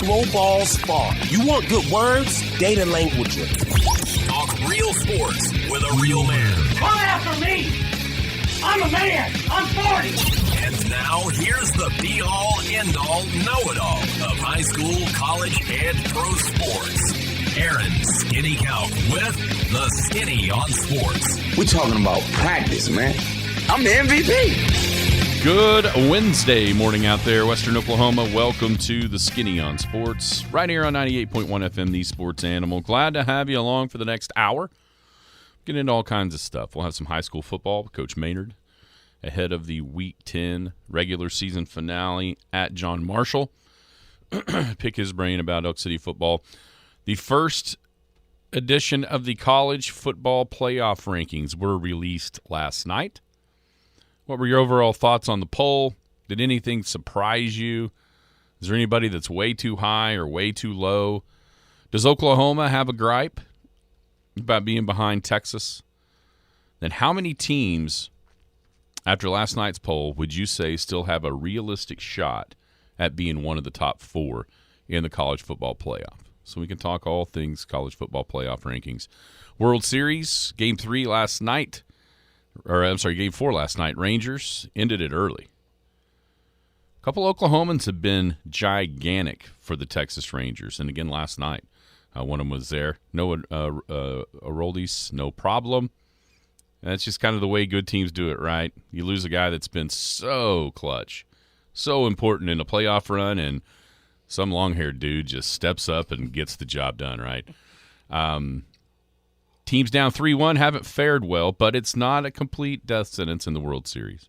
Snowball Spark. You want good words? Data languager. Talk real sports with a real man. Come after me! I'm a man! I'm 40! And now, here's the be-all, end-all, know-it-all of high school, college, and pro sports. Aaron Skinny Count with the Skinny on Sports. We're talking about practice, man. I'm the MVP. Good Wednesday morning out there, Western Oklahoma. Welcome to the Skinny on Sports, right here on 98.1 FM, the Sports Animal. Glad to have you along for the next hour. Get into all kinds of stuff. We'll have some high school football with Coach Maynard ahead of the Week 10 regular season finale at John Marshall. Pick his brain about Elk City football. The first edition of the college football playoff rankings were released last night. What were your overall thoughts on the poll? Did anything surprise you? Is there anybody that's way too high or way too low? Does Oklahoma have a gripe about being behind Texas? Then how many teams, after last night's poll, would you say still have a realistic shot at being one of the top four in the college football playoff? So we can talk all things college football playoff rankings. World Series, Game 3 last night. Game 4 last night. Rangers ended it early. A couple Oklahomans have been gigantic for the Texas Rangers. And again, last night, one of them was there. No Aroldis, no problem. And that's just kind of the way good teams do it, right? You lose a guy that's been so clutch, so important in a playoff run, and some long-haired dude just steps up and gets the job done, right? Teams down 3-1 haven't fared well, but it's not a complete death sentence in the World Series.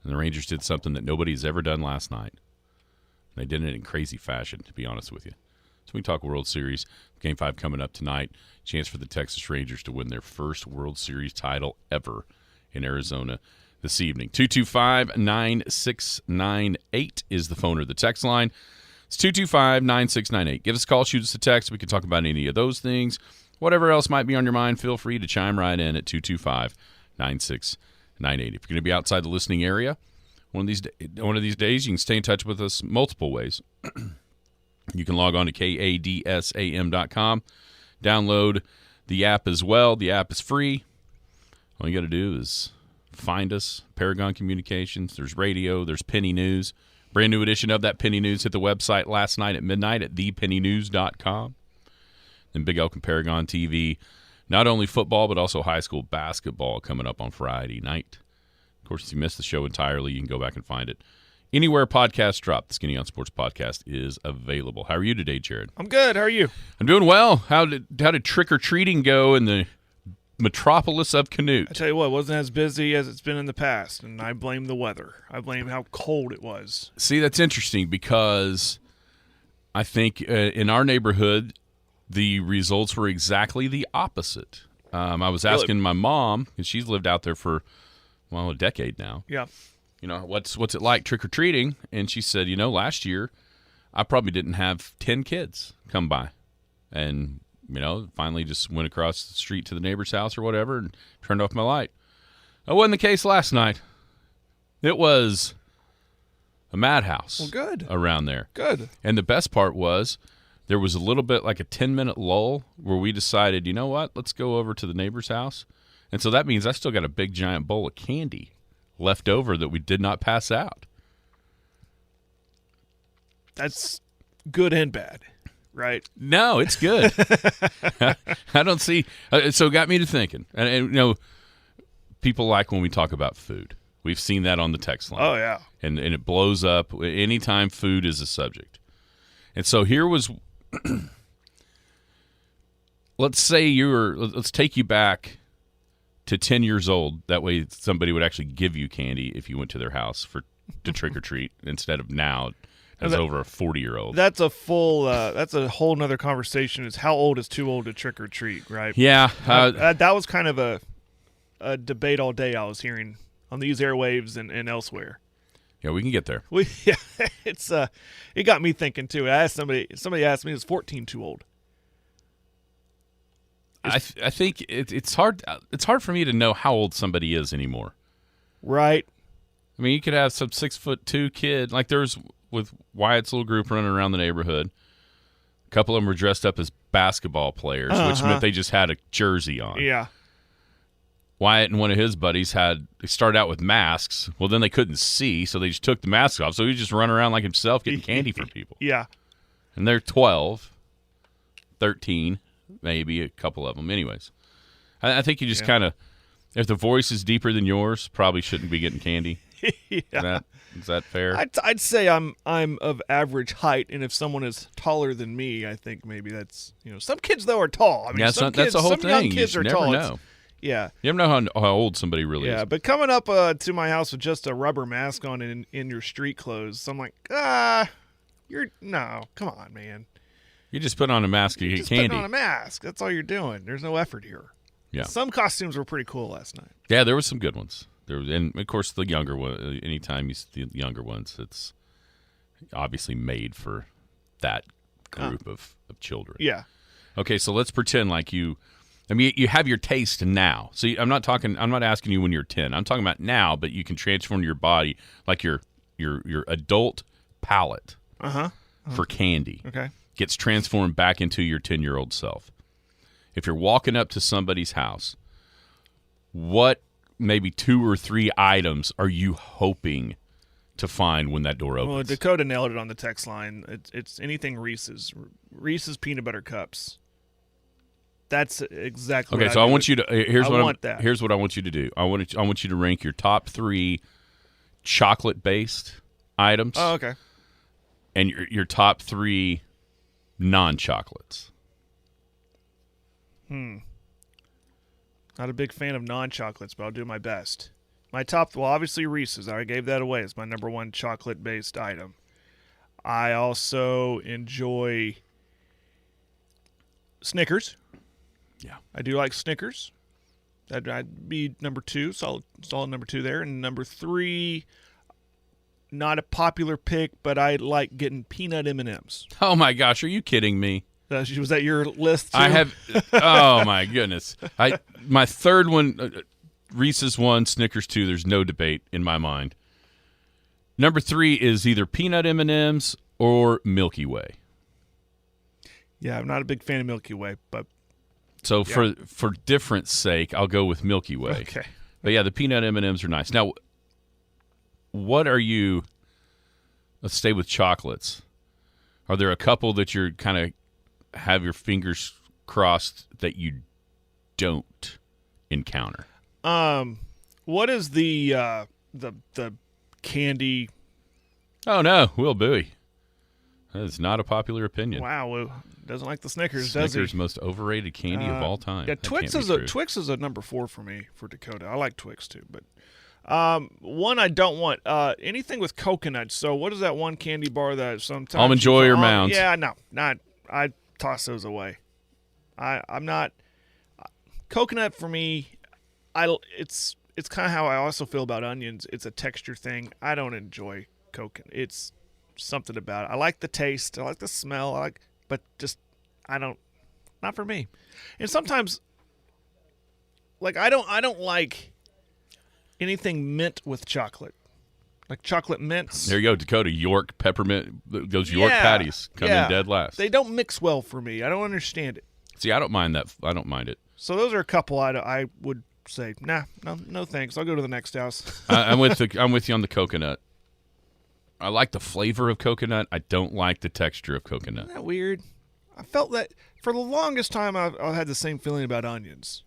And the Rangers did something that nobody's ever done last night. They did it in crazy fashion, to be honest with you. So we talk World Series. Game 5 coming up tonight. Chance for the Texas Rangers to win their first World Series title ever in Arizona this evening. 225-9698 is the phone or the text line. It's 225-9698. Give us a call, shoot us a text. We can talk about any of those things. Whatever else might be on your mind, feel free to chime right in at 225-9698. If you're going to be outside the listening area, one of these days, you can stay in touch with us multiple ways. You can log on to kadsam.com, download the app as well. The app is free. All you got to do is find us, Paragon Communications. There's radio. There's Penny News. Brand new edition of that Penny News hit the website last night at midnight at thepennynews.com. And Big Elk and Paragon TV, not only football but also high school basketball coming up on Friday night. Of course, if you missed the show entirely, you can go back and find it. Anywhere podcasts drop, the Skinny on Sports podcast is available. How are you today, Jared? I'm good. How are you? I'm doing well. How did trick-or-treating go in the metropolis of Canute? I tell you what, it wasn't as busy as it's been in the past, and I blame the weather. I blame how cold it was. See, that's interesting because I think in our neighborhood, the results were exactly the opposite. I was asking my mom, because she's lived out there for, a decade now. Yeah. What's it like trick-or-treating? And she said, last year I probably didn't have 10 kids come by. And, finally just went across the street to the neighbor's house or whatever and turned off my light. That wasn't the case last night. It was a madhouse around there. Good. And the best part was there was a little bit like a 10-minute lull where we decided, you know what, let's go over to the neighbor's house. And so that means I still got a big giant bowl of candy left over that we did not pass out. That's good and bad, right? No, it's good. I don't see. So it got me to thinking. And people like when we talk about food. We've seen that on the text line. Oh, yeah. And it blows up anytime food is a subject. And so here was, let's take you back to 10 years old. That way somebody would actually give you candy if you went to their house to trick or treat instead of now as over a 40-year-old. That's a that's a whole nother conversation is how old is too old to trick or treat, right? Yeah. That was kind of a debate all day I was hearing on these airwaves and elsewhere. Yeah, we can get there. It got me thinking too. Somebody asked me, is 14 too old? I think it's hard. It's hard for me to know how old somebody is anymore. Right. I mean, you could have some 6'2" kid. Like there's with Wyatt's little group running around the neighborhood. A couple of them were dressed up as basketball players, which meant they just had a jersey on. Yeah. Wyatt and one of his buddies they started out with masks. Well, then they couldn't see, so they just took the masks off. So he just run around like himself getting candy for people. Yeah. And they're 12, 13, maybe a couple of them. Anyways, I think you just kind of, if the voice is deeper than yours, probably shouldn't be getting candy. Yeah. Is that fair? I'd say I'm of average height, and if someone is taller than me, I think maybe that's, some kids though are tall. I mean, that's the whole some thing. young You kids just are never tall. know. Yeah. You never know how old somebody really is. Yeah, but coming up to my house with just a rubber mask on in your street clothes, I'm like, come on, man. You just put on a mask and you get Just candy. putting on a mask. That's all you're doing. There's no effort here. Yeah. Some costumes were pretty cool last night. Yeah, there were some good ones. And of course the younger one. Anytime you see the younger ones, it's obviously made for that group of children. Yeah. Okay, so let's pretend like you have your taste now. So I'm not asking you when you're 10. I'm talking about now, but you can transform your body like your adult palate for candy. Okay. Gets transformed back into your 10-year-old self. If you're walking up to somebody's house, what maybe 2 or 3 items are you hoping to find when that door opens? Well, Dakota nailed it on the text line. It's anything Reese's peanut butter cups. That's exactly okay. what So I want you to here's what I want you to do. I want you to rank your top 3 chocolate-based items. Oh, okay. And your top 3 non-chocolates. Not a big fan of non-chocolates, but I'll do my best. My top, obviously Reese's. I gave that away as my number 1 chocolate-based item. I also enjoy Snickers. Yeah. I do like Snickers. That'd be number 2, solid number 2 there. And number 3, not a popular pick, but I like getting peanut M&Ms. Oh my gosh, are you kidding me? Was that your list too? I have. Oh my goodness! My third one, Reese's 1, Snickers 2. There's no debate in my mind. Number 3 is either peanut M&Ms or Milky Way. Yeah, I'm not a big fan of Milky Way, but so for difference sake, I'll go with Milky Way. Okay. But yeah, the peanut M&Ms are nice. Now, what are you? Let's stay with chocolates. Are there a couple that you're kind of have your fingers crossed that you don't encounter? What is the candy? Oh no, Will Bowie. That is not a popular opinion. Wow, doesn't like the Snickers, does he? Snickers, most overrated candy of all time. Yeah, That Twix can't is be a true. Twix is a number 4 for me for Dakota. I like Twix too, but one I don't want anything with coconut. So what is that one candy bar that sometimes Almond Joy or Mounds? Yeah, no, not. I toss those away. I'm not coconut for me. It's kind of how I also feel about onions. It's a texture thing. I don't enjoy coconut. It's something about it. I like the taste. I like the smell. But just not for me. And sometimes, like I don't like anything mint with chocolate, like chocolate mints. There you go, Dakota. York peppermint. Those York patties come in dead last. They don't mix well for me. I don't understand it. See, I don't mind that. I don't mind it. So those are a couple I would say, no thanks. I'll go to the next house. I'm with you on the coconut. I like the flavor of coconut. I don't like the texture of coconut. Isn't that weird? I felt that for the longest time I had the same feeling about onions,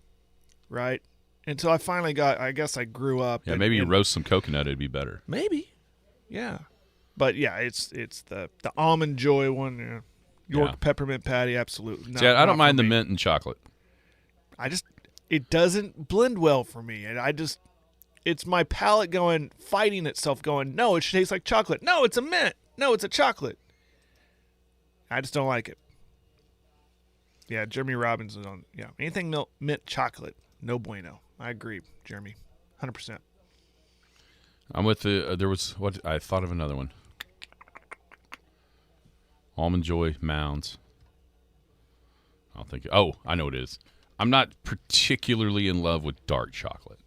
right? Until I finally I guess I grew up. Yeah, maybe you roast some coconut, it'd be better. Maybe, yeah. But yeah, it's the Almond Joy one, York peppermint patty, absolutely. See, I don't mind the mint and chocolate. It doesn't blend well for me, and it's my palate fighting itself, going, no, it should taste like chocolate. No, it's a mint. No, it's a chocolate. I just don't like it. Yeah, Jeremy Robbins is on. Yeah, anything mint chocolate, no bueno. I agree, Jeremy, 100%. I'm with there was I thought of another one. Almond Joy Mounds. I'll think. Oh, I know what it is. I'm not particularly in love with dark chocolate.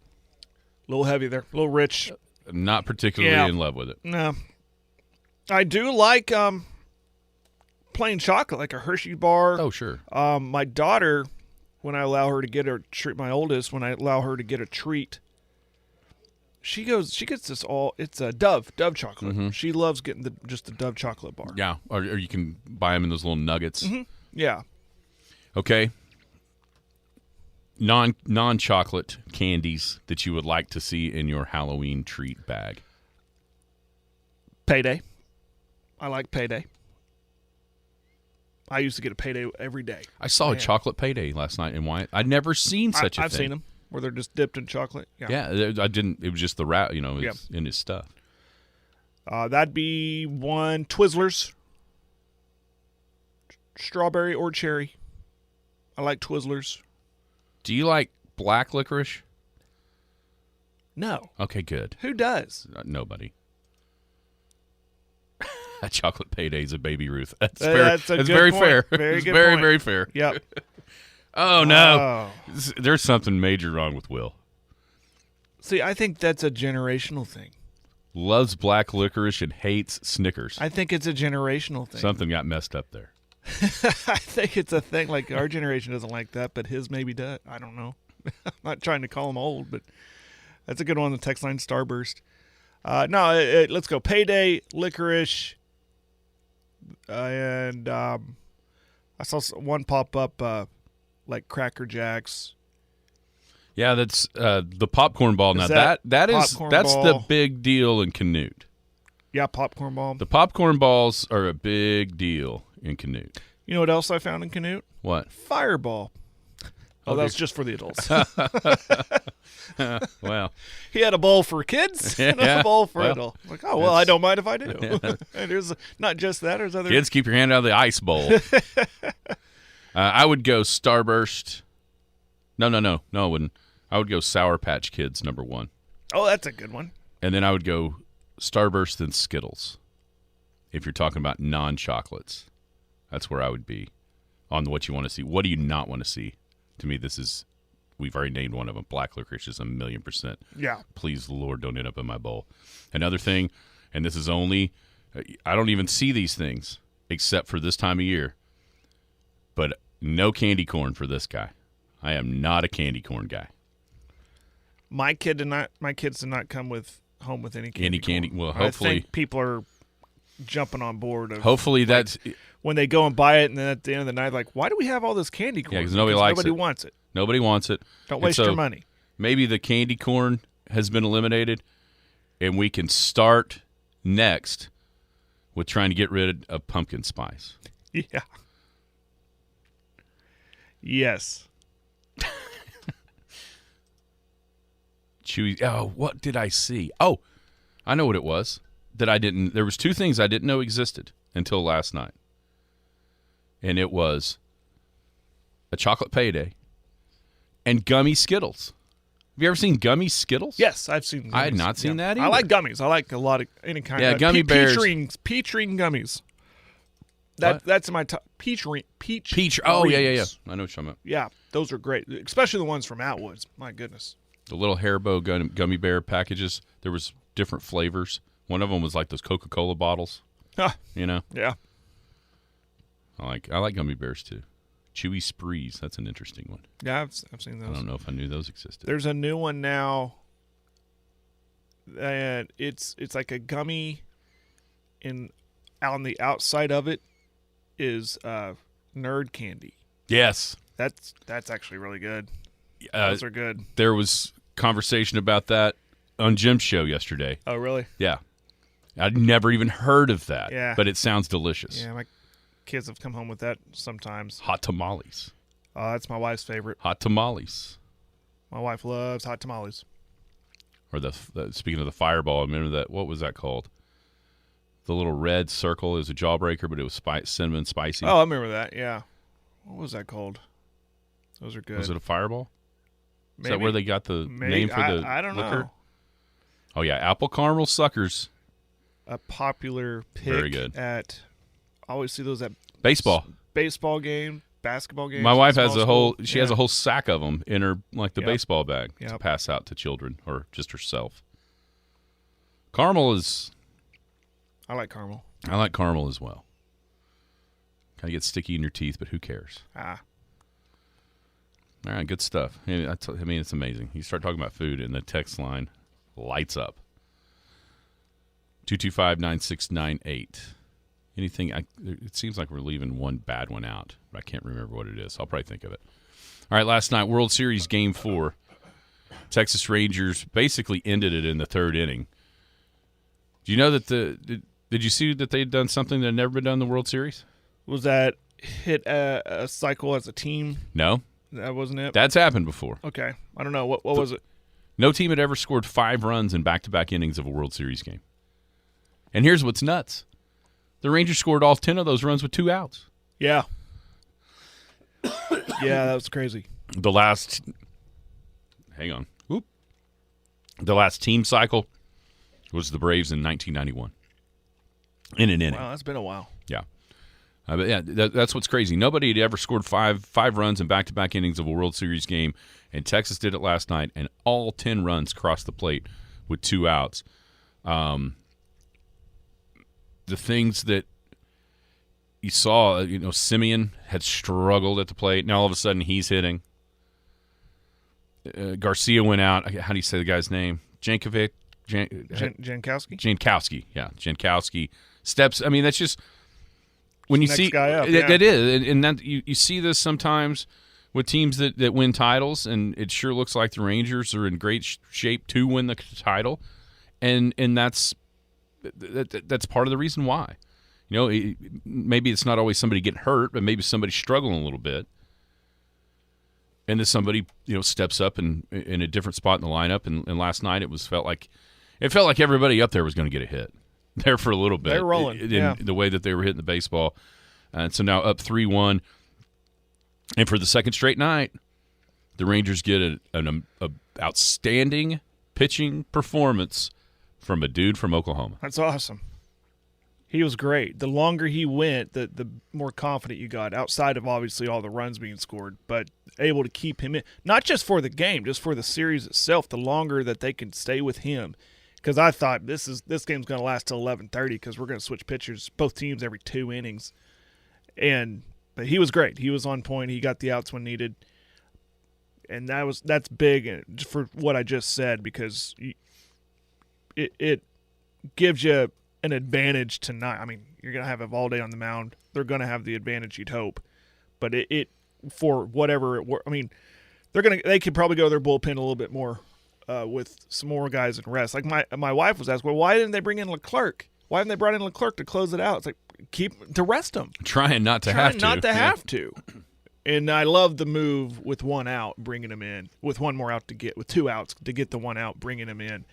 A little heavy there, a little rich. Not particularly in love with it. No. I do like plain chocolate, like a Hershey bar. Oh, sure. My daughter, when I allow her to get her treat, my oldest, when I allow her to get a treat, she gets this all. It's a Dove chocolate. She loves getting just the Dove chocolate bar. Yeah, or you can buy them in those little nuggets. Yeah. Okay. Non-chocolate candies that you would like to see in your Halloween treat bag. Payday. I like Payday. I used to get a Payday every day. I saw a chocolate Payday last night in Wyatt. I'd never seen such a thing. I've seen them where they're just dipped in chocolate. Yeah, I didn't. It was just the wrap, it's in his stuff. That'd be one. Twizzlers. Strawberry or cherry. I like Twizzlers. Do you like black licorice? No. Okay, good. Who does? Nobody. That chocolate Payday's a Baby Ruth. That's That's very point. fair. Very It's good very, point. very fair. Yep. Oh, no. There's something major wrong with Will. See, I think that's a generational thing. Loves black licorice and hates Snickers. I think it's a generational thing. Something got messed up there. I think it's a thing. Like, our generation doesn't like that, but his maybe does. I don't know. I'm not trying to call him old, but that's a good one on the text line, Starburst. Let's go. Payday, licorice, and I saw one pop up like Cracker Jacks. Yeah, that's the popcorn ball. Now that that's popcorn the ball? big deal in Canute. Yeah, popcorn ball. The popcorn balls are a big deal in Canute. You know what else I found in Canute? What? Fireball. Oh, that was just for the adults. Well, He had a bowl for kids and a bowl for adults. Like, oh, well, I don't mind if I do. And there's not just that. There's other. kids, keep your hand out of the ice bowl. I would go Starburst. No, I wouldn't. I would go Sour Patch Kids #1. Oh, that's a good one. And then I would go Starburst and Skittles. If you're talking about non-chocolates, that's where I would be on what you want to see. What do you not want to see? To me, we've already named one of them. Black licorice is 1,000,000%. Yeah. Please, Lord, don't end up in my bowl. Another thing, and this is only, I don't even see these things except for this time of year, but no candy corn for this guy. I am not a candy corn guy. My kids did not come home with any candy. Candy. Well, I hopefully, think people are jumping on board. hopefully that's When they go and buy it, and then at the end of the night, like, why do we have all this candy corn? Yeah, 'cause nobody likes nobody it. wants it. nobody wants it. Don't And waste so your money. Maybe the candy corn has been eliminated, and we can start next with trying to get rid of pumpkin spice. Yeah. Yes. Chewy. Oh, what did I see? Oh, I know what it was. There was two things I didn't know existed until last night. And it was a chocolate Payday and gummy Skittles. Have you ever seen gummy Skittles? Yes, I've seen. Gummies. I had not seen that I either. like gummies. I like a lot of any kind. Yeah, of gummy bears. Peach ring gummies. What? That's my top. Peach. Oh, yeah. rings. I know what you're talking about. Yeah, those are great, especially the ones from Atwoods. My goodness. The little Haribo gummy bear packages. There was different flavors. One of them was like those Coca-Cola bottles. Huh. You know, Yeah. I like gummy bears too. Chewy Sprees. That's an interesting one. Yeah, I've seen I those. don't know if I knew those existed. There's a new one now, and it's like a gummy. On the outside of it is nerd candy. Yes. That's actually really good. Uh, Those are good. there was conversation about that on Jim's show yesterday. Oh, really? Yeah. I'd never even heard of that. Yeah. But it sounds delicious. Yeah, my kids have come home with that sometimes. Hot tamales. That's my wife's favorite. Hot tamales. My wife loves hot tamales. Or speaking of the Fireball, remember that? What was that called? The little red circle is a jawbreaker, but it was cinnamon spicy. Oh, I remember that. Yeah. What was that called? Those are good. Was it a Fireball? Is that Maybe. where they got the Maybe. name for the I don't liquor? know. Oh, yeah. Apple caramel suckers. A popular pick Very good. at. I always see those at Baseball. baseball game, basketball games. My wife has small a whole. school. She has a whole sack of them in her the Yep. baseball bag to Yep. pass out to children or just herself. Caramel is. I like caramel. I like caramel as well. Kind of gets sticky in your teeth, but who cares? Ah. All right, good stuff. I mean, it's amazing. You start talking about food, and the text line lights up. 225-9698. Anything? It seems like we're leaving one bad one out, but I can't remember what it is. I'll probably think of it. All right, last night, World Series Game 4. Texas Rangers basically ended it in the third inning. Do you know that did you see that they'd done something that had never been done in the World Series? Was that hit a cycle as a team? No. That wasn't it? That's happened before. Okay. I don't know. What was it? No team had ever scored 5 runs in back-to-back innings of a World Series game. And here's what's nuts. The Rangers scored all 10 of those runs with 2 outs. Yeah. Yeah, that was crazy. The last team cycle was the Braves in 1991 in an inning. Wow, that's been a while. Yeah. But yeah, that's what's crazy. Nobody had ever scored five runs in back-to-back innings of a World Series game, and Texas did it last night, and all 10 runs crossed the plate with 2 outs. The things that you saw, Simeon had struggled at the plate. Now all of a sudden he's hitting. Garcia went out. How do you say the guy's name? Jankowski? Jankowski, yeah. Jankowski steps. I mean, that's just when you Next see guy up, that is, and that you see this sometimes with teams that win titles, and it sure looks like the Rangers are in great shape to win the title, and that's part of the reason why. Maybe it's not always somebody getting hurt, but maybe somebody struggling a little bit. And then somebody, steps up in a different spot in the lineup. And last night it felt like everybody up there was going to get a hit there for a little bit. They're rolling, in the way that they were hitting the baseball. And so now up 3-1. And for the second straight night, the Rangers get an outstanding pitching performance from a dude from Oklahoma. That's awesome. He was great. The longer he went, the more confident you got, outside of obviously all the runs being scored, but able to keep him in, not just for the game, just for the series itself, the longer that they can stay with him. Because I thought this game's going to last till 11:30 because we're going to switch pitchers, both teams, every 2 innings. But he was great. He was on point. He got the outs when needed. And that's big for what I just said, because it gives you an advantage tonight. I mean, you're going to have Evalde on the mound. They're going to have the advantage, you'd hope. But it for whatever they could probably go to their bullpen a little bit more with some more guys in rest. Like my wife was asked, well, why didn't they bring in Leclerc? Why haven't they brought in Leclerc to close it out? It's like to rest them. Trying not to have to. And I love the move with 1 out, bringing him in, with 1 more out with 2 outs to get the 1 out, bringing him in.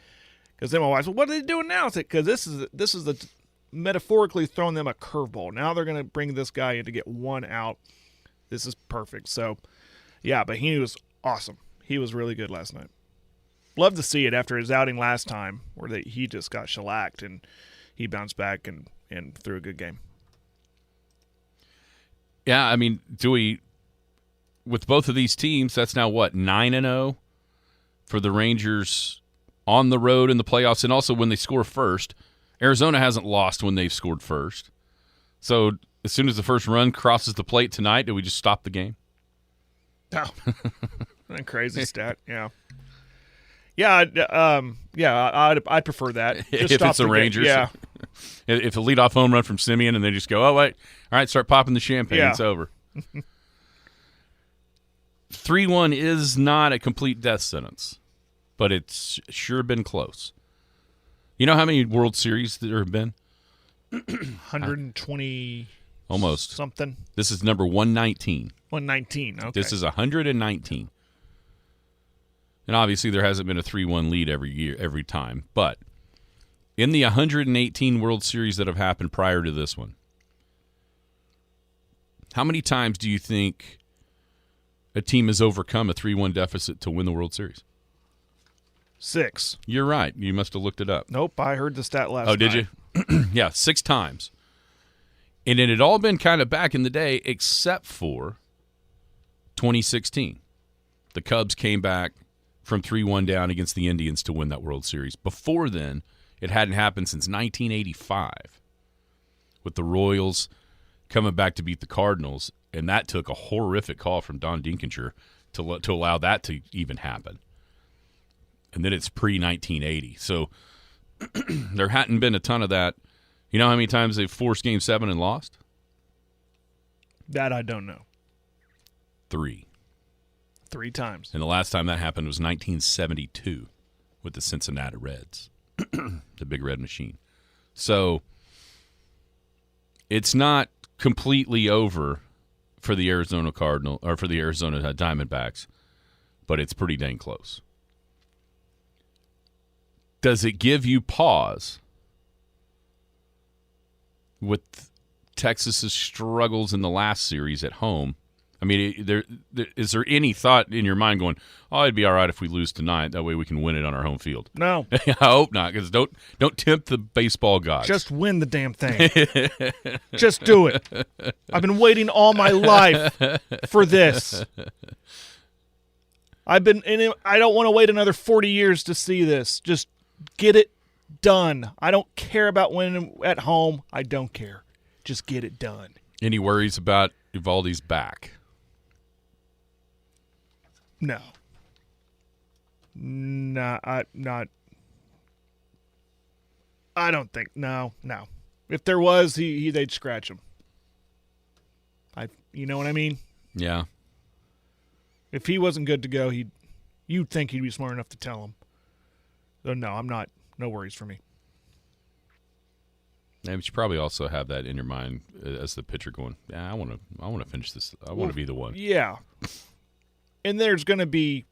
Because then my wife's, well, what are they doing now? It's like, because this is the metaphorically throwing them a curveball. Now they're going to bring this guy in to get 1 out. This is perfect. So, yeah, but he was awesome. He was really good last night. Love to see it after his outing last time where he just got shellacked and he bounced back and threw a good game. Yeah, I mean, with both of these teams, that's now what, 9-0 for the Rangers on the road in the playoffs, and also when they score first. Arizona hasn't lost when they've scored first. So as soon as the first run crosses the plate tonight, do we just stop the game? Oh, a crazy stat. Yeah. Yeah, I'd prefer that. Just if it's the Rangers. Yeah. If a leadoff home run from Simeon and they just go, oh, wait, all right, start popping the champagne. Yeah. It's over. 3-1 is not a complete death sentence, but it's sure been close. You know how many World Series there have been? 120 almost something. This is number 119. 119. Okay. This is 119. And obviously there hasn't been a 3-1 lead every time, but in the 118 World Series that have happened prior to this one, how many times do you think a team has overcome a 3-1 deficit to win the World Series? 6. You're right. You must have looked it up. Nope, I heard the stat last night. Oh, did you? Yeah, 6 times. And it had all been kind of back in the day except for 2016. The Cubs came back from 3-1 down against the Indians to win that World Series. Before then, it hadn't happened since 1985. with the Royals coming back to beat the Cardinals, and that took a horrific call from Don Dinkinger to allow that to even happen. And then it's pre-1980. So there hadn't been a ton of that. You know how many times they've forced Game 7 and lost? That I don't know. 3. 3 times. And the last time that happened was 1972 with the Cincinnati Reds, the Big Red Machine. So it's not completely over for the Arizona Cardinal or for the Arizona Diamondbacks, but it's pretty dang close. Does it give you pause with Texas's struggles in the last series at home? I mean, is there any thought in your mind going, "Oh, it'd be all right if we lose tonight. That way we can win it on our home field"? No. I hope not, because don't tempt the baseball gods. Just win the damn thing. Just do it. I've been waiting all my life for this. I don't want to wait another 40 years to see this. Just get it done. I don't care about winning at home. I don't care. Just get it done. Any worries about Eovaldi's back? No. I don't think. No. If there was, they'd scratch him. You know what I mean? Yeah. If he wasn't good to go, you'd think he'd be smart enough to tell him. So no, I'm not. No worries for me. And you probably also have that in your mind as the pitcher going, "Yeah, I want to finish this. I want to be the one." Yeah. And there's going to be,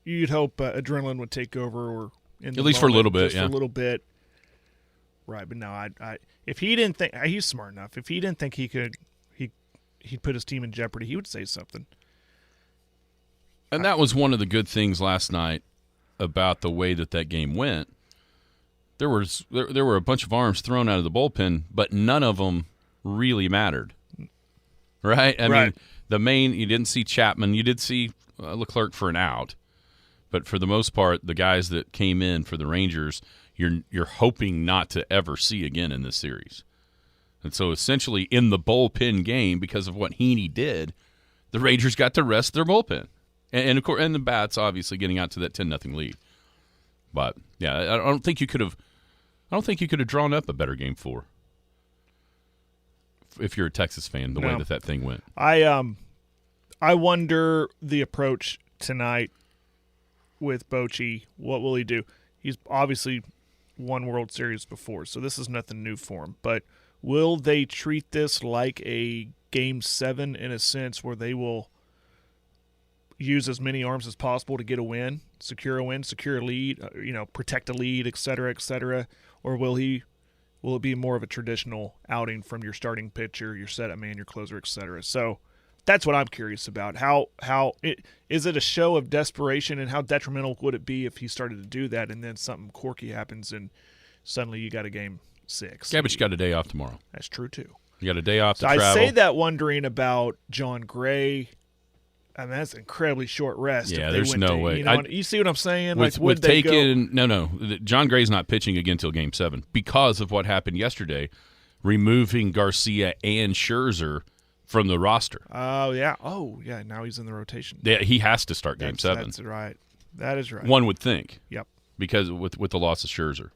you'd hope adrenaline would take over, or at least for a little bit, just for a little bit. Right, but no, I if he didn't think he's smart enough, if he didn't think he'd put his team in jeopardy, he would say something. And that was one of the good things last night about the way that game went. There were a bunch of arms thrown out of the bullpen, but none of them really mattered. Right? I mean, the main, you didn't see Chapman. You did see Leclerc for an out. But for the most part, the guys that came in for the Rangers, you're hoping not to ever see again in this series. And so essentially in the bullpen game, because of what Heaney did, the Rangers got to rest their bullpen. And of course, and the bats obviously getting out to that 10-0 lead. But yeah, I don't think you could have drawn up a better Game 4 if you're a Texas fan. The way that thing went, I wonder the approach tonight with Bochy. What will he do? He's obviously won World Series before, so this is nothing new for him. But will they treat this like a Game 7 in a sense where they will use as many arms as possible to get a win, secure a lead, protect a lead, et cetera, or will it be more of a traditional outing from your starting pitcher, your setup man, your closer, et cetera? So that's what I'm curious about. Is it a show of desperation, and how detrimental would it be if he started to do that and then something quirky happens and suddenly you got a Game 6? Yeah, but you got a day off tomorrow. That's true too. You got a day off to travel. I say that wondering about John Gray. I mean, that's an incredibly short rest. Yeah, there's no way. You see what I'm saying? With taking no, John Gray's not pitching again until Game 7 because of what happened yesterday, removing Garcia and Scherzer from the roster. Oh yeah. Now he's in the rotation. Yeah, he has to start Game 7. That's right. That is right. One would think. Yep. Because with the loss of Scherzer,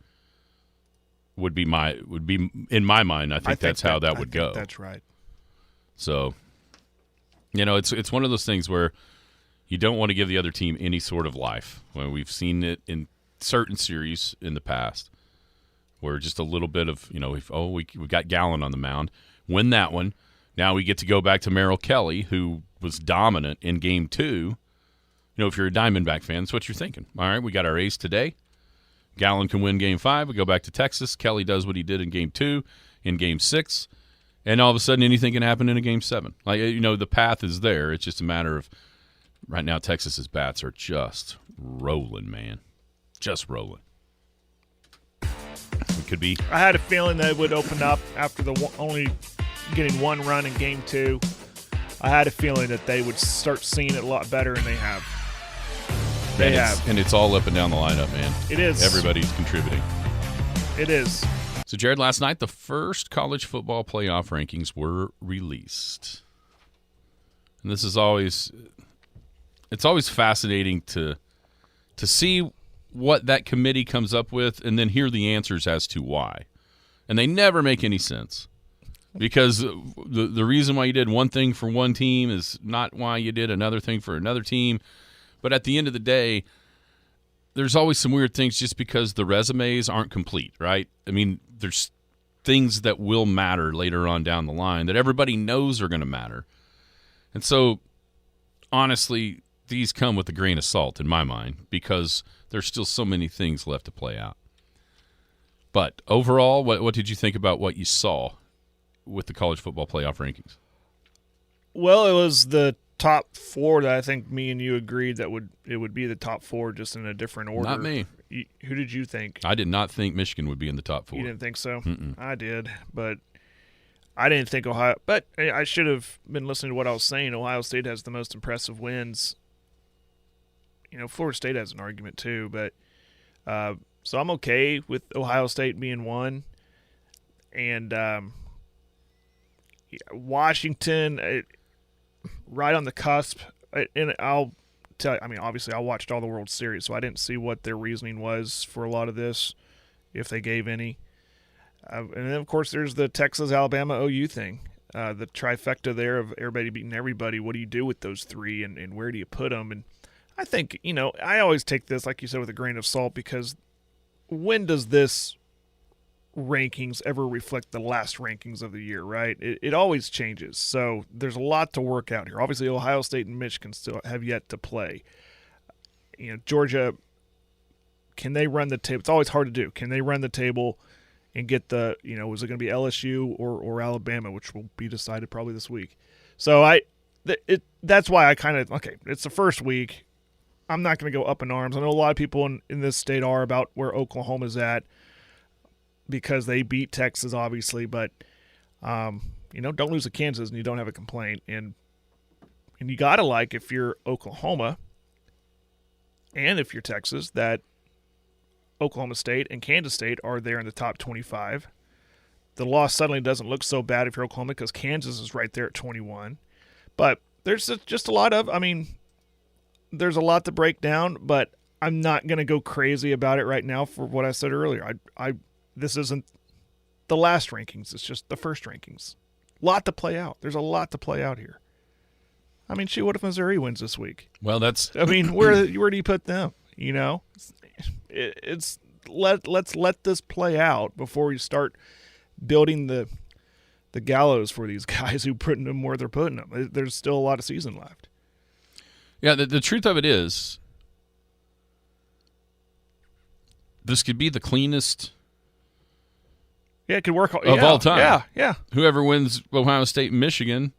would be in my mind. I think that's how that would go. That's right. So. It's one of those things where you don't want to give the other team any sort of life. When we've seen it in certain series in the past, where just a little bit of we got Gallen on the mound, win that one. Now we get to go back to Merrill Kelly, who was dominant in Game 2. If you're a Diamondback fan, that's what you're thinking. All right, we got our ace today. Gallen can win Game 5. We go back to Texas. Kelly does what he did in Game 2, in Game 6. And all of a sudden, anything can happen in a Game 7. The path is there. It's just a matter of right now. Texas's bats are just rolling, man, just rolling. It could be. I had a feeling that it would open up after only getting one run in Game 2. I had a feeling that they would start seeing it a lot better, and they have. And it's all up and down the lineup, man. It is. Everybody's contributing. It is. So, Jared, last night the first college football playoff rankings were released. And this is always fascinating to see what that committee comes up with and then hear the answers as to why. And they never make any sense. Because the reason why you did one thing for one team is not why you did another thing for another team. But at the end of the day, there's always some weird things just because the resumes aren't complete, right? I mean, there's things that will matter later on down the line that everybody knows are going to matter. And so, honestly, these come with a grain of salt in my mind because there's still so many things left to play out. But overall, what did you think about what you saw with the college football playoff rankings? Well, it was the top 4 that I think me and you agreed that it would be the top 4 just in a different order. Not me. Who did you think? I did not think Michigan would be in the top 4. You didn't think so? Mm-mm. I did, but I didn't think Ohio. But I should have been listening to what I was saying. Ohio State has the most impressive wins. Florida State has an argument too, but so I'm okay with Ohio State being 1. And Washington, right on the cusp. And I'll tell you, obviously I watched all the World Series, so I didn't see what their reasoning was for a lot of this, if they gave any. And then, of course, there's the Texas-Alabama-OU thing, the trifecta there of everybody beating everybody. What do you do with those 3, and where do you put them? And I think, I always take this, like you said, with a grain of salt, because when does this rankings ever reflect the last rankings of the year, right? It always changes. So there's a lot to work out here. Obviously, Ohio State and Michigan still have yet to play. Georgia, can they run the table? It's always hard to do. Can they run the table and get the, is it going to be LSU or Alabama, which will be decided probably this week? So that's why I kind of, it's the first week. I'm not going to go up in arms. I know a lot of people in this state are about where Oklahoma's at, because they beat Texas, obviously, but don't lose to Kansas and you don't have a complaint. And you gotta like, if you're Oklahoma and if you're Texas, that Oklahoma State and Kansas State are there in the top 25. The loss suddenly doesn't look so bad if you're Oklahoma because Kansas is right there at 21. But there's just a lot of, there's a lot to break down, but I'm not going to go crazy about it right now for what I said earlier. This isn't the last rankings. It's just the first rankings. Lot to play out. There's a lot to play out here. What if Missouri wins this week? Well, that's. Where do you put them? Let's let this play out before we start building the gallows for these guys who put them where they're putting them. There's still a lot of season left. Yeah, the truth of it is, this could be the cleanest. Yeah, it could work of all time. Yeah. Whoever wins Ohio State and Michigan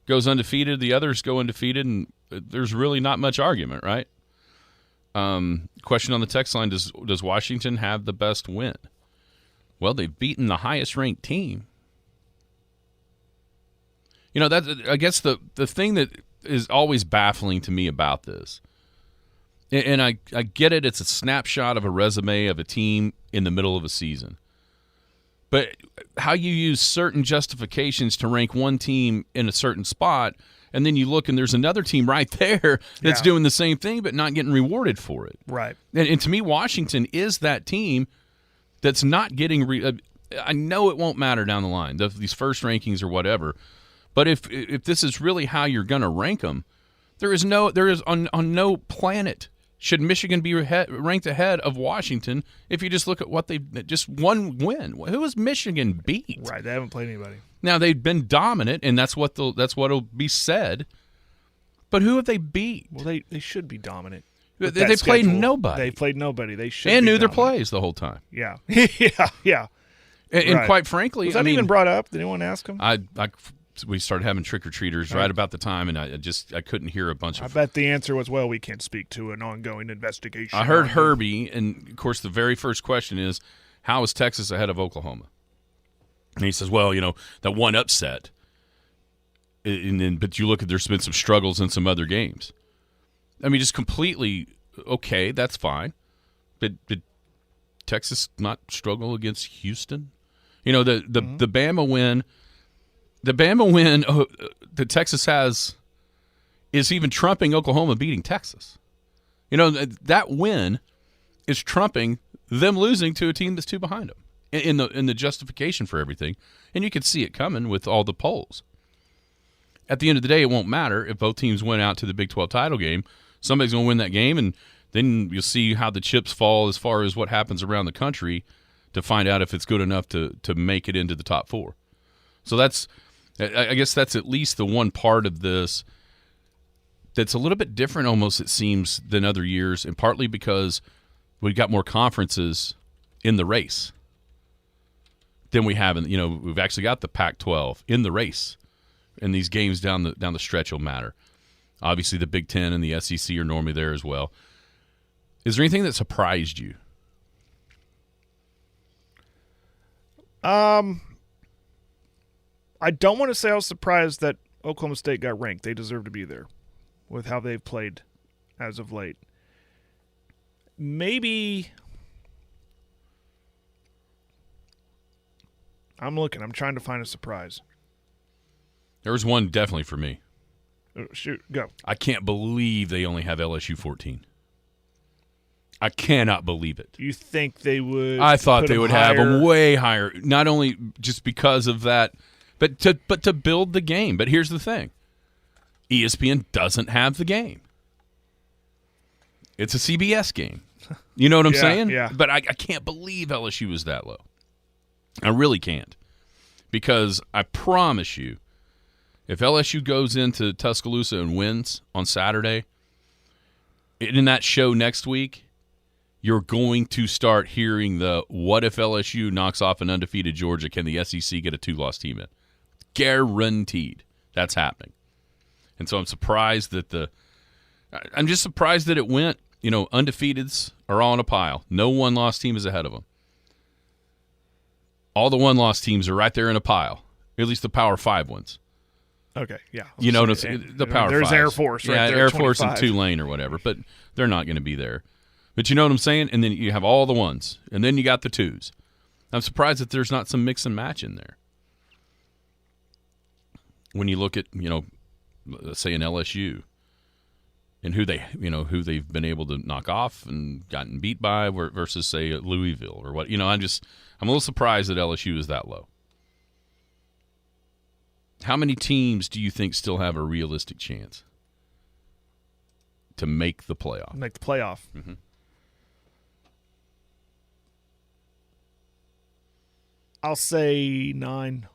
goes undefeated. The others go undefeated, and there's really not much argument, right? Question on the text line: Does Washington have the best win? Well, they've beaten the highest-ranked team. I guess the thing that is always baffling to me about this, and I get it. It's a snapshot of a resume of a team in the middle of a season. But how you use certain justifications to rank one team in a certain spot, and then you look and there's another team right there that's doing the same thing but not getting rewarded for it. Right. And to me, Washington is that team that's not getting I know it won't matter down the line, these first rankings or whatever, but if this is really how you're going to rank them, there is on no planet should Michigan be ranked ahead of Washington if you just look at what they've just one win. Who has Michigan beat? Right, they haven't played anybody. Now they've been dominant, and that's what'll be said. But who have they beat? Well, they should be dominant. They played nobody. They played nobody. They should and be knew dominant. their plays the whole time. Yeah, yeah. And quite frankly, was that even brought up? Did anyone ask him? We started having trick-or-treaters right about the time, and I couldn't hear a bunch of... I bet the answer was, well, we can't speak to an ongoing investigation. I heard Herbie, and, of course, the very first question is, how is Texas ahead of Oklahoma? And he says, well, that one upset. But you look at, there's been some struggles in some other games. Just completely, okay, that's fine. But did Texas not struggle against Houston? You know, the Bama win, that Texas has is even trumping Oklahoma beating Texas. You know, that win is trumping them losing to a team that's 2 behind them in the justification for everything. And you can see it coming with all the polls. At the end of the day, it won't matter if both teams went out to the Big 12 title game. Somebody's going to win that game, and then you'll see how the chips fall as far as what happens around the country to find out if it's good enough to make it into the top 4. So I guess that's at least the one part of this that's a little bit different almost, it seems, than other years, and partly because we've got more conferences in the race than we have. We've actually got the Pac-12 in the race, and these games down the stretch will matter. Obviously, the Big Ten and the SEC are normally there as well. Is there anything that surprised you? I don't want to say I was surprised that Oklahoma State got ranked. They deserve to be there with how they've played as of late. Maybe I'm trying to find a surprise. There was one definitely for me. Shoot, go. I can't believe they only have LSU 14. I cannot believe it. You think they would? I thought they would have them way higher, not only just because of that, but to build the game. But here's the thing. ESPN doesn't have the game. It's a CBS game. You know what I'm saying? Yeah. But I can't believe LSU is that low. I really can't. Because I promise you, if LSU goes into Tuscaloosa and wins on Saturday, in that show next week, you're going to start hearing the what if LSU knocks off an undefeated Georgia, can the SEC get a 2-loss team in? Guaranteed. That's happening. And so I'm surprised that I'm just surprised that it went, undefeateds are all in a pile. No 1-loss team is ahead of them. All the 1-loss teams are right there in a pile, at least the Power 5 ones. Okay, yeah. You know, the Power 5. There's Air Force right there. Air Force 25. and Tulane or whatever, but they're not going to be there. But you know what I'm saying? And then you have all the 1s, and then you got the 2s. I'm surprised that there's not some mix and match in there. When you look at, let's say an LSU and who they've been able to knock off and gotten beat by versus, say, Louisville or what. I'm a little surprised that LSU is that low. How many teams do you think still have a realistic chance to make the playoff? Make the playoff. Mm-hmm. I'll say 9.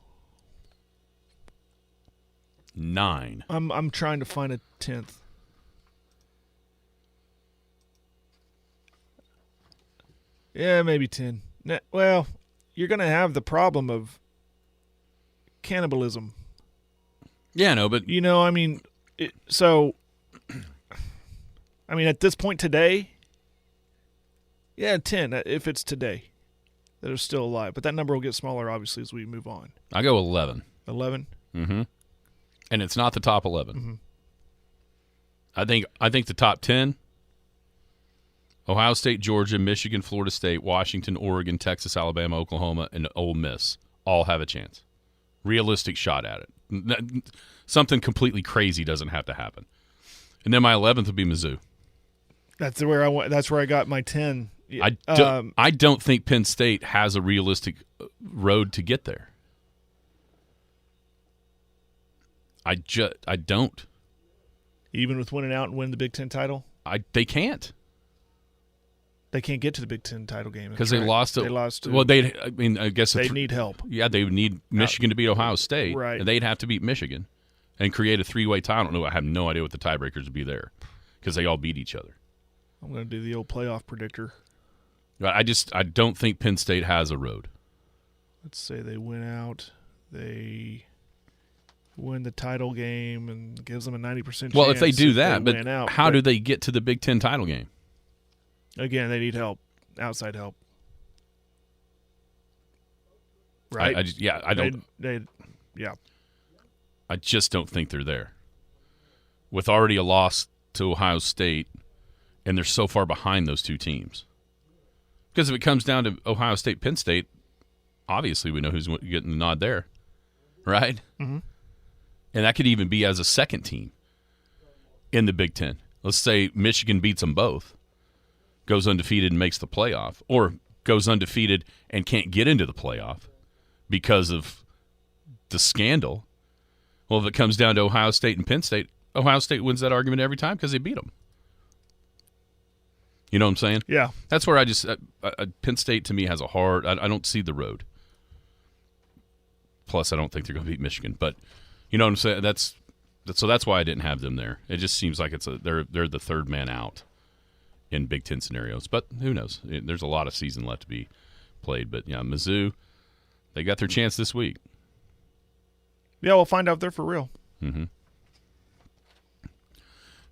9. I'm trying to find a 10th. Yeah, maybe 10. Well, you're going to have the problem of cannibalism. Yeah, no, but at this point today, yeah, 10 if it's today that are still alive. But that number will get smaller, obviously, as we move on. I go 11. 11? Mm-hmm. And it's not the top 11. Mm-hmm. I think the top 10, Ohio State, Georgia, Michigan, Florida State, Washington, Oregon, Texas, Alabama, Oklahoma, and Ole Miss all have a chance. Realistic shot at it. Something completely crazy doesn't have to happen. And then my 11th would be Mizzou. That's where I went. That's where I got my 10. I don't think Penn State has a realistic road to get there. I don't. Even with winning out and winning the Big Ten title? They can't. They can't get to the Big Ten title game. Because they lost to. Well, I guess they need help. Yeah, they would need Michigan to beat Ohio State. Right. And they'd have to beat Michigan and create a 3-way tie. I have no idea what the tiebreakers would be there because they all beat each other. I'm going to do the old playoff predictor. I don't think Penn State has a road. Let's say they win out. They win the title game and gives them a 90% chance. Well, if they do that, but how do they get to the Big Ten title game? Again, they need help, outside help. Right? I don't. Yeah. I just don't think they're there. With already a loss to Ohio State, and they're so far behind those two teams. Because if it comes down to Ohio State, Penn State, obviously we know who's getting the nod there, right? Mm-hmm. And that could even be as a second team in the Big Ten. Let's say Michigan beats them both, goes undefeated and makes the playoff, or goes undefeated and can't get into the playoff because of the scandal. Well, if it comes down to Ohio State and Penn State, Ohio State wins that argument every time because they beat them. You know what I'm saying? Yeah. That's where I just Penn State to me has a hard. I don't see the road. Plus, I don't think they're going to beat Michigan. But you know what I'm saying? That's why I didn't have them there. It just seems like they're the third man out in Big Ten scenarios. But who knows? There's a lot of season left to be played. But yeah, Mizzou, they got their chance this week. Yeah, we'll find out if they're for real. Mm-hmm.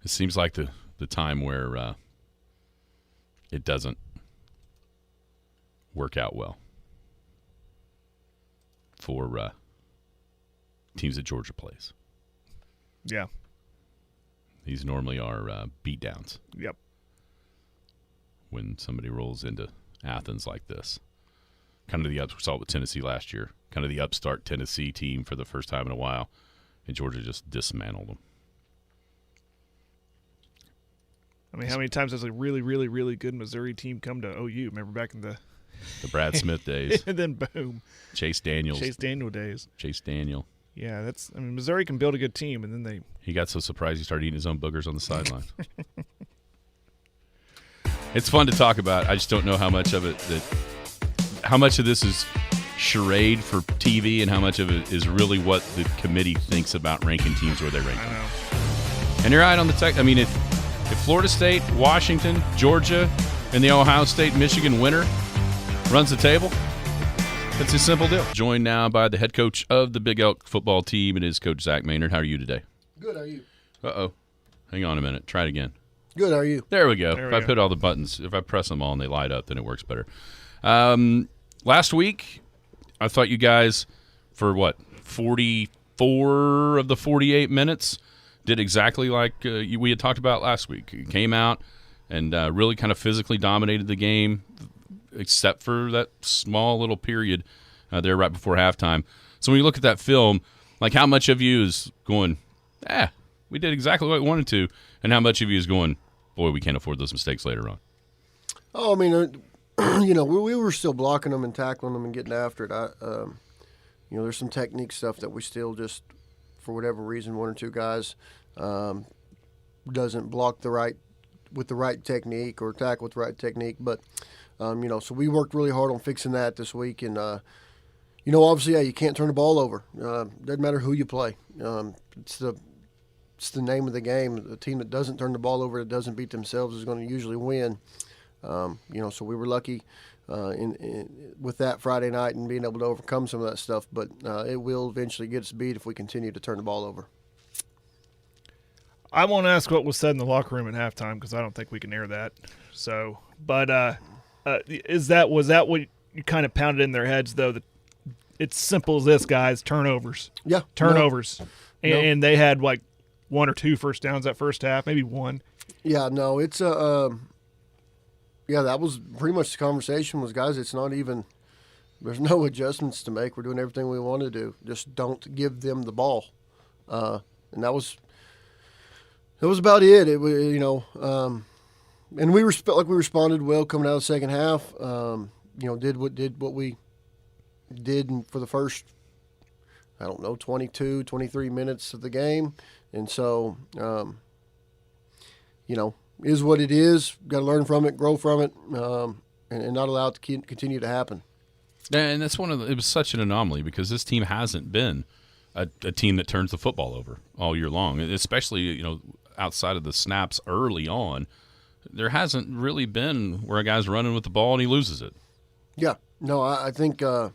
It seems like the time where it doesn't work out well for teams that Georgia plays. Yeah. These normally are beatdowns. Yep. When somebody rolls into Athens like this. Kind of we saw it with Tennessee last year. Kind of the upstart Tennessee team for the first time in a while. And Georgia just dismantled them. I mean, how many times has a really, really, really good Missouri team come to OU? Remember back in the Brad Smith days. and then boom. Chase Daniel days. Chase Daniel. Yeah, Missouri can build a good team, and then he got so surprised he started eating his own boogers on the sideline. It's fun to talk about. I just don't know how much of this is charade for TV and how much of it is really what the committee thinks about ranking teams where they rank them. I know. And you're right on the tech. I mean, if Florida State, Washington, Georgia, and the Ohio State-Michigan winner runs the table, it's a simple deal. Joined now by the head coach of the Big Elk football team. It is Coach Zach Maynard. How are you today? Good, how are you? Uh-oh. Hang on a minute. Try it again. Good, how are you? There we go. If I hit all the buttons, if I press them all and they light up, then it works better. Last week, I thought you guys, for 44 of the 48 minutes, did exactly like we had talked about last week. You came out and really kind of physically dominated the game, except for that small little period there right before halftime. So when you look at that film, like how much of you is going, we did exactly what we wanted to, and how much of you is going, boy, we can't afford those mistakes later on? Oh, I mean, we were still blocking them and tackling them and getting after it. There's some technique stuff that we still just, for whatever reason, one or two guys doesn't block with the right technique or tackle with the right technique. But, so we worked really hard on fixing that this week. And, obviously, you can't turn the ball over. Doesn't matter who you play. It's the name of the game. The team that doesn't turn the ball over, that doesn't beat themselves, is going to usually win. So we were lucky with that Friday night and being able to overcome some of that stuff. But it will eventually get us beat if we continue to turn the ball over. I won't ask what was said in the locker room at halftime because I don't think we can air that. So, but was that what you kind of pounded in their heads though? That it's simple as this, guys: turnovers. Yeah, turnovers, and they had like 1 or 2 first downs that first half, maybe 1. Yeah, no, it's that was pretty much the conversation was, guys, it's not even – there's no adjustments to make. We're doing everything we want to do. Just don't give them the ball. And that was about it. It was, and we responded well coming out of the second half. Did what we did for the first, 22, 23 minutes of the game. And so, is what it is. Got to learn from it, grow from it, and not allow it to continue to happen. And that's it was such an anomaly because this team hasn't been a team that turns the football over all year long, especially, outside of the snaps early on. There hasn't really been where a guy's running with the ball and he loses it. Yeah. No, I think I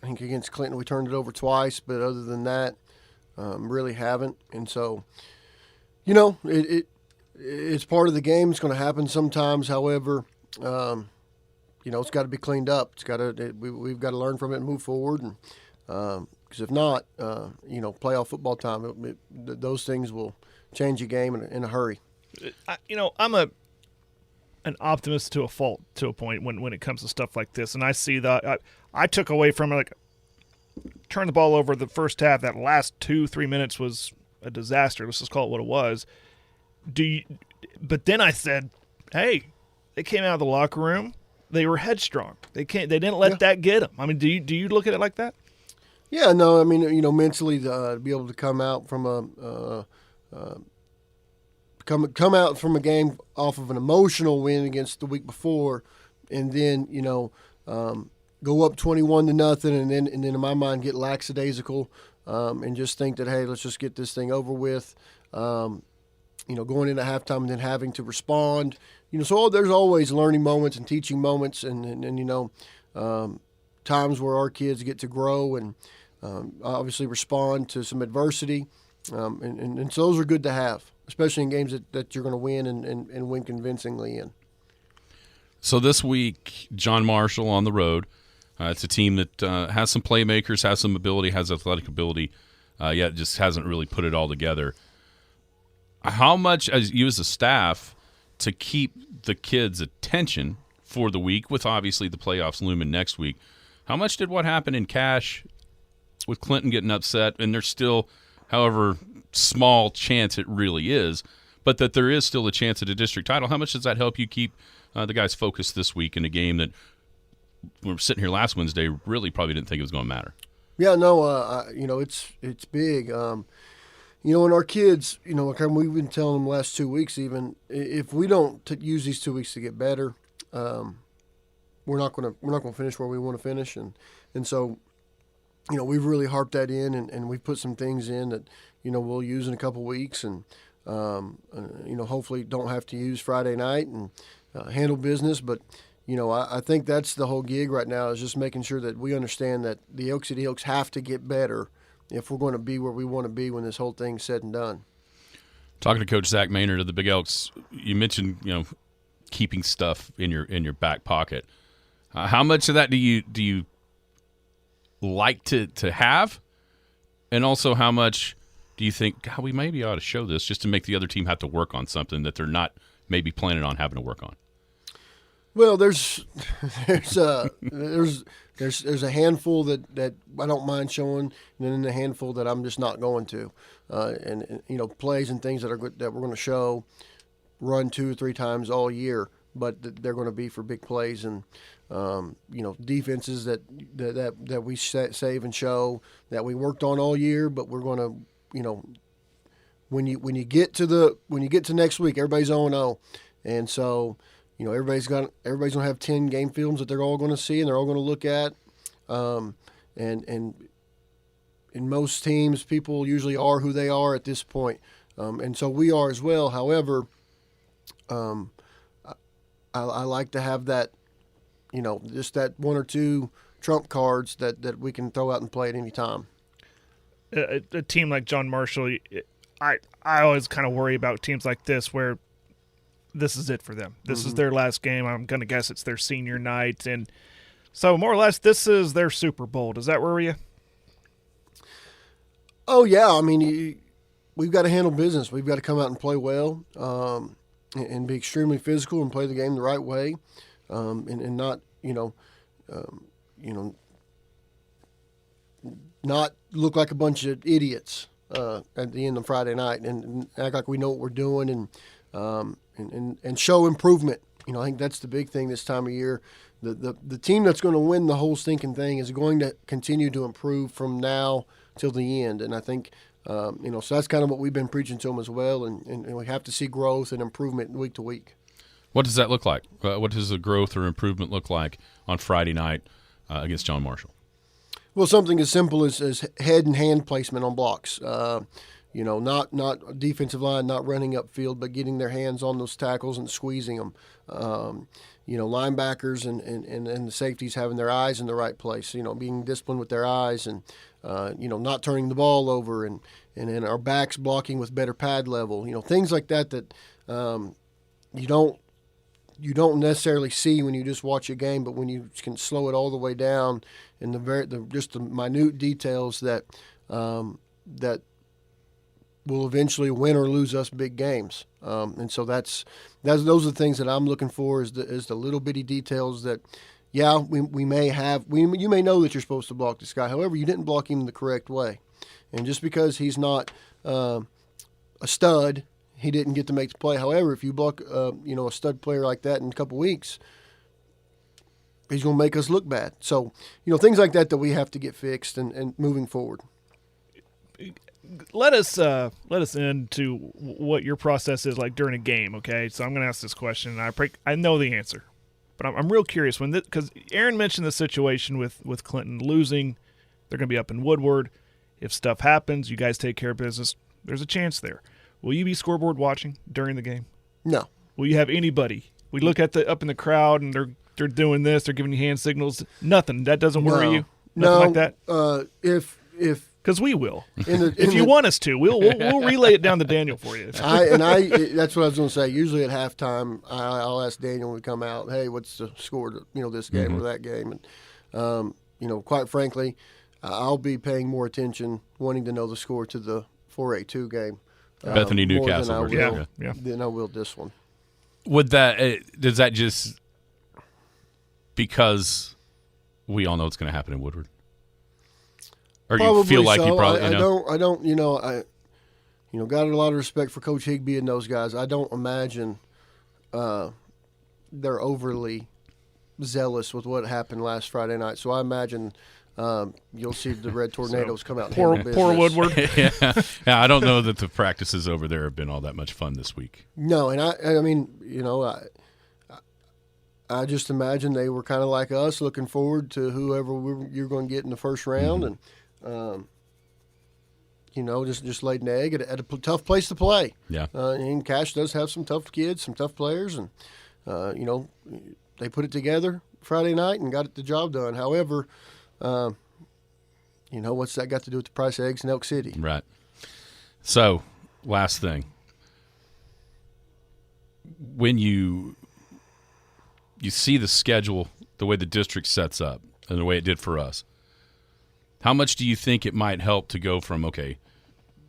think against Clinton we turned it over twice, but other than that, really haven't. And so, it's part of the game. It's going to happen sometimes. However, it's got to be cleaned up. We've got to learn from it and move forward. And because if not, playoff football time, those things will change a game in a hurry. an optimist to a fault to a point when it comes to stuff like this, and I see that I took away from it, like, turn the ball over the first half. That last 2-3 minutes was a disaster. Let's just call it what it was. But then I said, hey, they came out of the locker room. They were headstrong. They didn't let that get them. I mean, do you look at it like that? Yeah, no, I mean, mentally to be able to come out from come out from a game off of an emotional win against the week before, and then go up 21-0, and then in my mind get lackadaisical, and just think that, hey, let's just get this thing over with. Going into halftime and then having to respond. So there's always learning moments and teaching moments, and times where our kids get to grow and obviously respond to some adversity, and so those are good to have, especially in games that you're going to win and win convincingly in. So this week, John Marshall on the road. It's a team that has some playmakers, has some ability, has athletic ability, yet just hasn't really put it all together. How much, as you as a staff, to keep the kids' attention for the week, with obviously the playoffs looming next week, how much did what happened in Cache with Clinton getting upset, and there's still, however small chance it really is, but that there is still a chance at a district title, how much does that help you keep the guys focused this week in a game that we were sitting here last Wednesday, really probably didn't think it was going to matter? Yeah, no, it's big. And our kids, like we've been telling them the last 2 weeks, even if we don't use these 2 weeks to get better, we're not going to finish where we want to finish, and so, we've really harped that in, and we've put some things in that, we'll use in a couple weeks, and hopefully don't have to use Friday night and handle business, but. I think that's the whole gig right now, is just making sure that we understand that the Elk City Elks have to get better if we're going to be where we want to be when this whole thing's said and done. Talking to Coach Zach Maynard of the Big Elks, you mentioned keeping stuff in your back pocket. How much of that do you like to have, and also how much do you think we maybe ought to show this just to make the other team have to work on something that they're not maybe planning on having to work on? Well, there's a handful that I don't mind showing, and then a handful that I'm just not going to, and plays and things that we're going to show, run 2 or 3 times all year, but they're going to be for big plays, and defenses that we save and show that we worked on all year, but we're going to when you get to next week, everybody's 0-0, and so. Everybody's going to have 10 game films that they're all going to see and they're all going to look at. And in most teams, people usually are who they are at this point. And so we are as well. However, I like to have that, just that 1 or 2 trump cards that we can throw out and play at any time. A team like John Marshall, I always kind of worry about teams like this where this is it for them. This is their last game. I'm going to guess it's their senior night. And so more or less this is their Super Bowl. Does that worry you? Oh, yeah. I mean, we've got to handle business. We've got to come out and play well and be extremely physical and play the game the right way and not, not look like a bunch of idiots at the end of Friday night and act like we know what we're doing and show improvement. I think that's the big thing this time of year. The team that's going to win the whole stinking thing is going to continue to improve from now till the end. And I think, so that's kind of what we've been preaching to them as well. And we have to see growth and improvement week to week. What does that look like? What does the growth or improvement look like on Friday night against John Marshall? Well, something as simple as head and hand placement on blocks. Not defensive line, not running upfield, but getting their hands on those tackles and squeezing them. Linebackers and the safeties having their eyes in the right place, being disciplined with their eyes and, not turning the ball over and our backs blocking with better pad level, things like that you don't necessarily see when you just watch a game, but when you can slow it all the way down and just the minute details that will eventually win or lose us big games. And so those are the things that I'm looking for is the little bitty details that, yeah, we may have. You may know that you're supposed to block this guy. However, you didn't block him the correct way. And just because he's not a stud, he didn't get to make the play. However, if you block a stud player like that in a couple weeks, he's going to make us look bad. So, things like that we have to get fixed and moving forward. Let us into what your process is like during a game, okay? So I'm going to ask this question, and I know the answer, but I'm real curious because Aaron mentioned the situation with Clinton losing. They're going to be up in Woodward. If stuff happens, you guys take care of business. There's a chance there. Will you be scoreboard watching during the game? No. Will you have anybody? We look at up in the crowd, and they're doing this. They're giving you hand signals. Nothing. That doesn't worry you. Nothing like that. Because we will. If you want us to, we'll relay it down to Daniel for you. That's what I was going to say. Usually at halftime, I'll ask Daniel to come out. Hey, what's the score to this game or that game? And quite frankly, I'll be paying more attention, wanting to know the score to the 4A2 game. Bethany Newcastle versus than I will this one. Would does that just because we all know it's going to happen in Woodward? Or do you feel like you probably I don't got a lot of respect for Coach Higbee and those guys. I don't imagine they're overly zealous with what happened last Friday night. So I imagine you'll see the Red Tornadoes come out and handle business. Poor Woodward. Yeah, I don't know that the practices over there have been all that much fun this week. No, and I mean, I just imagine they were kind of like us, looking forward to whoever you're going to get in the first round, and just laid an egg at a tough place to play. Yeah, and Cash does have some tough kids, some tough players, and they put it together Friday night and got the job done. However, what's that got to do with the price of eggs in Elk City? Right. So, last thing, when you see the schedule, the way the district sets up, and the way it did for us, how much do you think it might help to go from,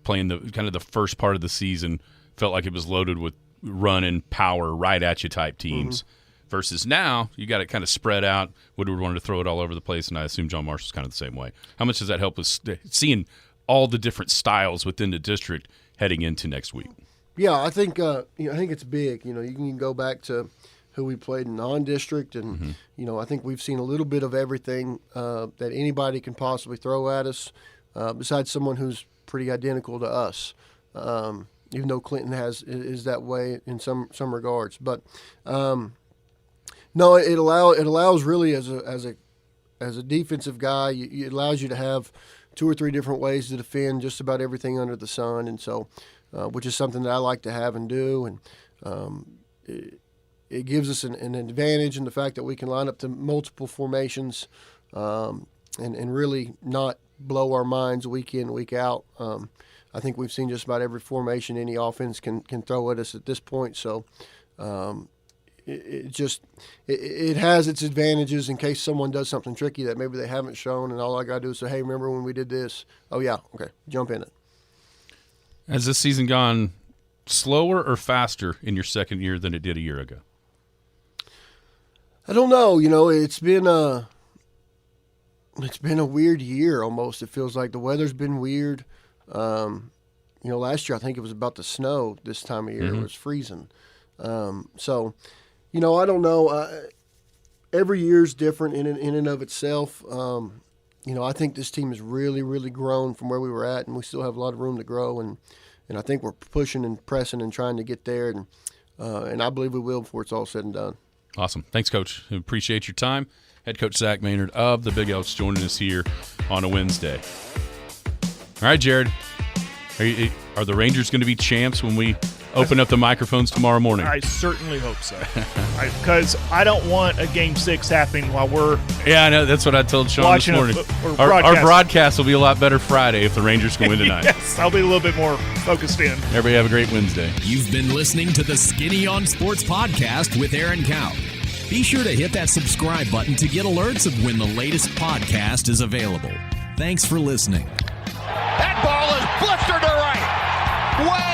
playing the first part of the season, felt like it was loaded with run and power right at you type teams, versus now you got it kind of spread out. Woodward wanted to throw it all over the place, and I assume John Marshall's kind of the same way. How much does that help us seeing all the different styles within the district heading into next week? Yeah, I think it's big. You can go back to who we played in non-district, and I think we've seen a little bit of everything that anybody can possibly throw at us, besides someone who's pretty identical to us. Even though Clinton is that way in some regards, but no, it allows really as a defensive guy, it allows you to have 2 or 3 different ways to defend just about everything under the sun, and so which is something that I like to have and do, and it gives us an advantage in the fact that we can line up to multiple formations and really not blow our minds week in, week out. I think we've seen just about every formation any offense can throw at us at this point. So it has its advantages in case someone does something tricky that maybe they haven't shown, and all I got to do is say, hey, remember when we did this? Oh, yeah, okay, jump in it. Has this season gone slower or faster in your second year than it did a year ago? I don't know. It's been a weird year almost. It feels like the weather's been weird. Last year I think it was about to snow this time of year. It was freezing. So, I don't know. Every year's different in and of itself. I think this team has really, really grown from where we were at, and we still have a lot of room to grow. And I think we're pushing and pressing and trying to get there, and I believe we will before it's all said and done. Awesome. Thanks, Coach. I appreciate your time. Head Coach Zach Maynard of the Big Elks joining us here on a Wednesday. All right, Jared. Are the Rangers going to be champs when we open up the microphones tomorrow morning? I certainly hope so. Because I don't want a Game 6 happening while we're I know. That's what I told Sean this morning. Our broadcast will be a lot better Friday if the Rangers can win tonight. Yes, I'll be a little bit more focused in. Everybody have a great Wednesday. You've been listening to the Skinny on Sports podcast with Aaron Cow. Be sure to hit that subscribe button to get alerts of when the latest podcast is available. Thanks for listening. That ball is blistered to right. Way